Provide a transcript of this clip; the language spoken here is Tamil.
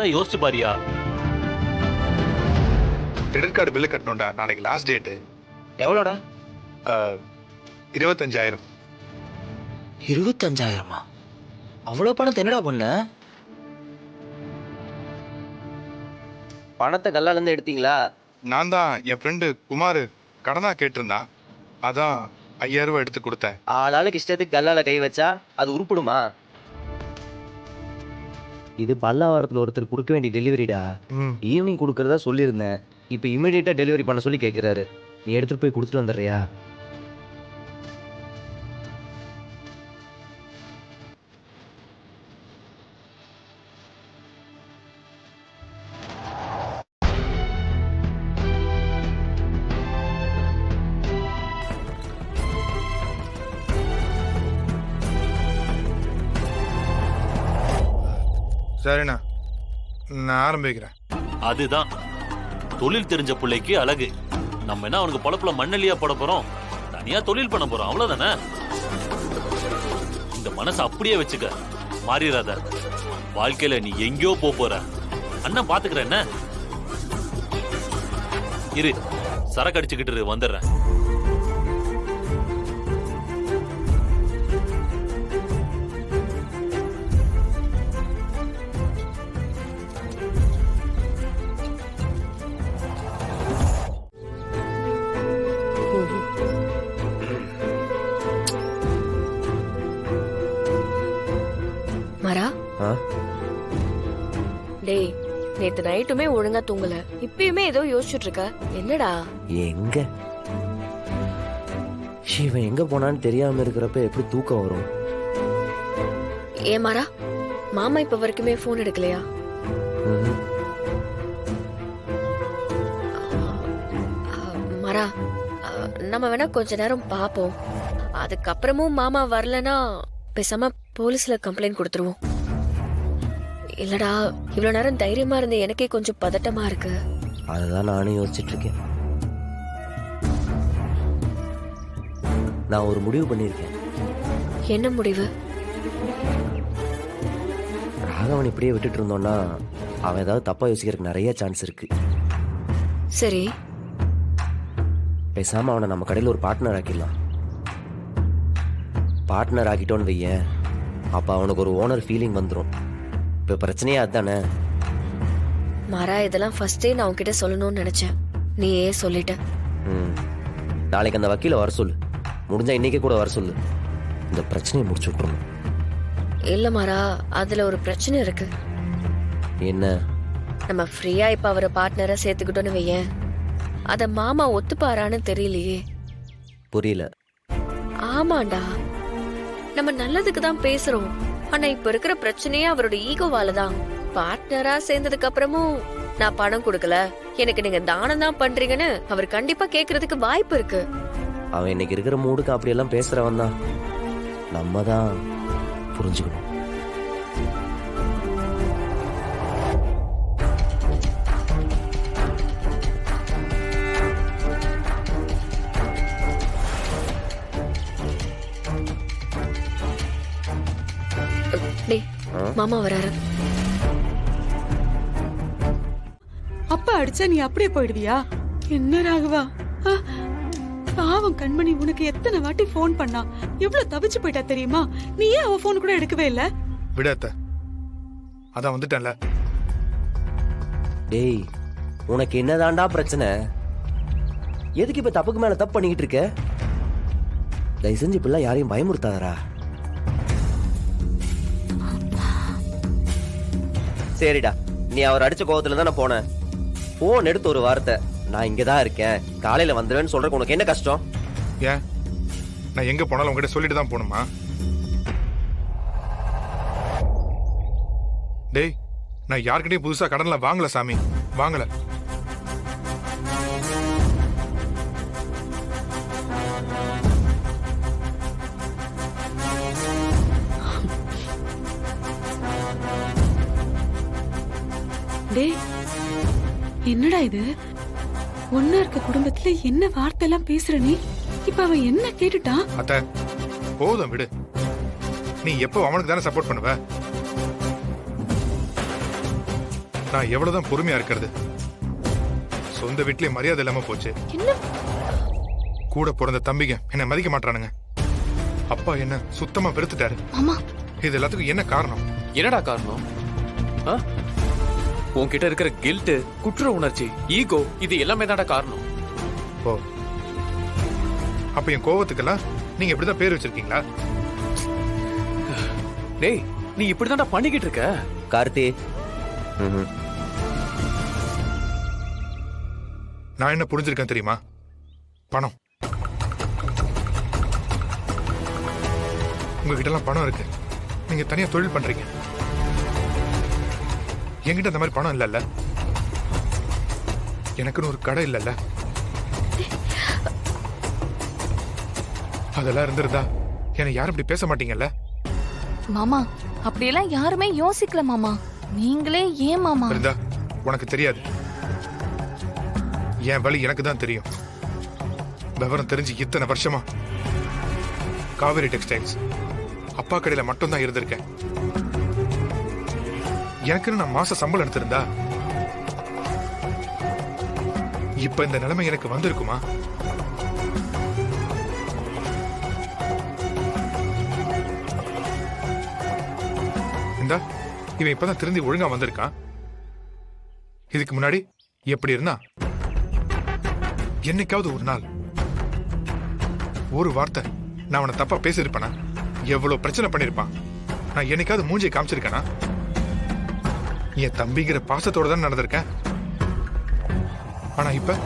நல்லா யோசிச்சு பாரியா. கிரெடிட் கார்டு பில்லு கட்டணும்டா. நாளைக்கு லாஸ்ட் டேட்டு. எவ்வளோடா? 25,000. 25,000? அவ்வளோ பணத்தை என்னடா பண்ண? பணத்தை கல்லால இருந்து எடுத்தீங்களா? நான் தான் என் ஃப்ரெண்டு குமார் கடனா கேட்டிருந்தான், அதான் 5,000 ரூபாய் எடுத்து கொடுத்தேன். ஆளாளுக்கு இஷ்டத்துக்கு கல்லால கை வச்சா அது உருப்பிடுமா? இது பல்லாவரத்தில் ஒருத்தர் கொடுக்க வேண்டிய டெலிவரிடா. ஈவினிங் கொடுக்கறதா சொல்லியிருந்தேன். இப்போ இமீடியட்டாக டெலிவரி பண்ண சொல்லி கேட்குறாரு. நீ எடுத்துகிட்டு போய் கொடுத்துட்டு வந்துடுறியா? சரிண்ணா, நான் ஆரம்பிக்கிறேன். அதுதான் தொழில் தெரிஞ்ச பிள்ளைக்கு அழகு. நம்ம என்ன அவனுக்கு பொழப்புல மண்ணலியா போட போறோம்? தனியா தொழில் பண்ண போறோம், அவ்வளவுதானே. இந்த மனசை அப்படியே வச்சுக்க, மாறிடாத. வாழ்க்கையில நீ எங்கேயோ போற. அண்ணன் பாத்துக்கிற என்ன. இரு, சரக்கு அடிச்சுக்கிட்டு வந்துடுறேன். மரா, டேய், நேத்து நைட்டுமே ஒழுங்கா தூங்கல. இப்பயுமே ஏதோ யோசிச்சுட்டு இருக்க. என்னடா? எங்க இவன் எங்க போனான்னு தெரியாம இருக்கிறப்ப எப்படி தூக்கம் வரும்? ஏ மரா, மாமா இப்ப வரைக்குமே போன் எடுக்கலையா? மரா, நம்ம வேணா கொஞ்ச நேரம் பாப்போம். அதுக்கப்புறமும் மாமா வரலனா பேசாம போலீஸ்ல கம்ப்ளைண்ட் கொடுத்துருவோம். இல்லடா, இவ்வளவு நேரம் தைரியமா இருந்த எனக்கே கொஞ்சம் பதட்டமா இருக்கு. அதுதான் நானும் யோசிச்சுட்டு இருக்கேன். நான் ஒரு முடிவு பண்ணிருக்கேன். என்ன முடிவு? ராகவன் இப்படியே விட்டுட்டு இருந்தோம்னா அவன் ஏதாவது தப்பா யோசிக்கிறதுக்கு நிறைய சான்ஸ் இருக்கு. சரி, பேசாம அவனை நம்ம கடையில் ஒரு பார்ட்னர் ஆக்கிடலாம். பார்ட்னர் ஆக்கிட்டோன்னு வையேன், அப்ப அவனுக்கு ஒரு ஓனர் ஃபீலிங் வந்துடும். இப்ப பிரச்சனையே அதுதானே. மாறா, இதெல்லாம் ஃபர்ஸ்டே நான் உன்கிட்ட சொல்லணும்னு நினைச்சேன். நீ ஏன் சொல்லிட்ட? நாளைக்கு அந்த வக்கீல வர சொல்லு. முடிஞ்சா இன்னைக்கே கூட வர சொல்லு. இந்த பிரச்சனையை முடிச்சு விட்டுறணும். இல்ல மாறா, அதுல ஒரு பிரச்சனை இருக்கு. என்ன? நம்ம ஃப்ரீயா இப்ப அவரை பார்ட்னரா சேர்த்துக்கிட்டோன்னு வையேன், அத மாமா ஒத்துப்பாரான்னு தெரியலையே. புரியல. ஆமாண்டா, நம்ம நல்லதுக்கு தான் பேசுறோம். ஆனா இப்ப இருக்கிற பிரச்சனையே அவரோட ஈகோவால தான். பார்ட்னரா சேர்ந்ததுக்கு அப்புறமும் நான் பணம் கொடுக்கல, எனக்கு நீங்க தானம் தான் பண்றீங்கன்னு அவர் கண்டிப்பா கேக்குறதுக்கு வாய்ப்பு இருக்கு. அவன் இன்னைக்கு இருக்கிற மூடுக்கு அப்படியெல்லாம் பேசுறவன் தான். நம்ம தான் புரிஞ்சுக்கணும். மாமா வராரு. அப்பா அடிச்சா நீ அப்படியே போயிடுவியா? என்ன ராகவா, பாவம் கண்மணி உனக்கு எத்தனை வாட்டி போன் பண்ணா, எவ்வளவு தவிச்சு போயிட்டா தெரியுமா? நீ ஏன் அவ போன் கூட எடுக்கவே இல்ல? விடாத, அதான் வந்துட்டேன்ல. டேய், உனக்கு என்னதான்டா பிரச்சனை? எதுக்கு இப்ப தப்புக்கு மேல தப்பு பண்ணிக்கிட்டு இருக்க? தயவு செஞ்சு இப்பெல்லாம் யாரையும் பயமுறுத்தாதரா. சரிடா, நீ அவர் அடிச்ச கோவத்துல தான் நான் போனேன். போன் எடுத்து ஒரு வார்த்தை, நான் இங்கதான் இருக்கேன், காலையில வந்துடுவேன்னு சொல்றதுக்கு உனக்கு என்ன கஷ்டம்? ஏன் நான் எங்க போனாலும் உங்ககிட்ட சொல்லிட்டு தான் போகணுமா? டேய், நான் யார்கிட்டயும் புதுசா கடன்ல வாங்கல சாமி, வாங்கல. டேய், என்னடா இது? ஒன்னா இருக்க குடும்பத்துல என்ன வார்த்தை எல்லாம் பேசுற நீ? இப்ப அவன் என்ன கேட்டுட்டான்? அத்த போதும் விடு. நீ எப்போ அவனுக்கு தானே சப்போர்ட் பண்ணுவ? நான் எவ்வளவுதான் பொறுமையா இருக்கிறது? சொந்த வீட்லயே மரியாதை இல்லாம போச்சு. என்ன கூட பிறந்த தம்பிங்க என்ன மதிக்க மாட்டானுங்க. அப்பா என்ன சுத்தமா வெறுத்துட்டாரு. மாமா இது எல்லாத்துக்கும் என்ன காரணம்? என்னடா காரணம்? ஆ? உன்கிட்ட இருக்கிற கில்ட், குற்ற உணர்ச்சி, ஈகோ, இது எல்லாமே தான்டா காரணம். ஓ, அப்ப என் கோவத்துக்கெல்லாம் நீங்க இப்படிதான் பேர் வச்சிருக்கீங்களா? டேய், நீ இப்படிதான்டா பண்ணிக்கிட்டு இருக்க. கார்த்தி ம்ஹும். நான் என்ன புரிஞ்சிருக்கேன் தெரியுமா? பணம். உங்ககிட்ட எல்லாம் பணம் இருக்கு. நீங்க தனியா தொழில் பண்றீங்க. என்கிட்ட அந்த மாதிரி பணம் இல்லல்ல. எனக்குன்னு ஒரு கடை இல்லல்ல. அதெல்லாம் இருந்திருந்தா என்னை யாரும் இப்படி பேச மாட்டீங்கல்ல. மாமா அப்படியெல்லாம் யாருமே யோசிக்கல மாமா. நீங்களே ஏன் மாமா? இருந்தா உனக்கு தெரியாது. என் வழி எனக்கு தான் தெரியும். விவரம் தெரிஞ்சு இத்தனை வருஷமா காவேரி டெக்ஸ்டைல்ஸ் அப்பா கடையில மட்டும் தான் இருந்திருக்கேன். எனக்குன்னு நான் மாச சம்பளம் எடுத்திருந்தா இப்ப இந்த நிலைமை எனக்கு வந்திருக்குமா? இந்தா இவன் இப்பதான் திருந்தி ஒழுங்கா வந்திருக்கான். இதுக்கு முன்னாடி எப்படி இருந்தா? என்னைக்காவது ஒரு நாள் ஒரு வார்த்தை நான் அவனை தப்பா பேசியிருப்பேனா? எவ்வளவு பிரச்சனை பண்ணிருப்பான்? நான் என்னைக்காவது மூஞ்சியை காமிச்சிருக்கேனா? என் தம்பிங்கிற பாசத்தோட தான் நடந்திருக்கேன். ஆனா இப்ப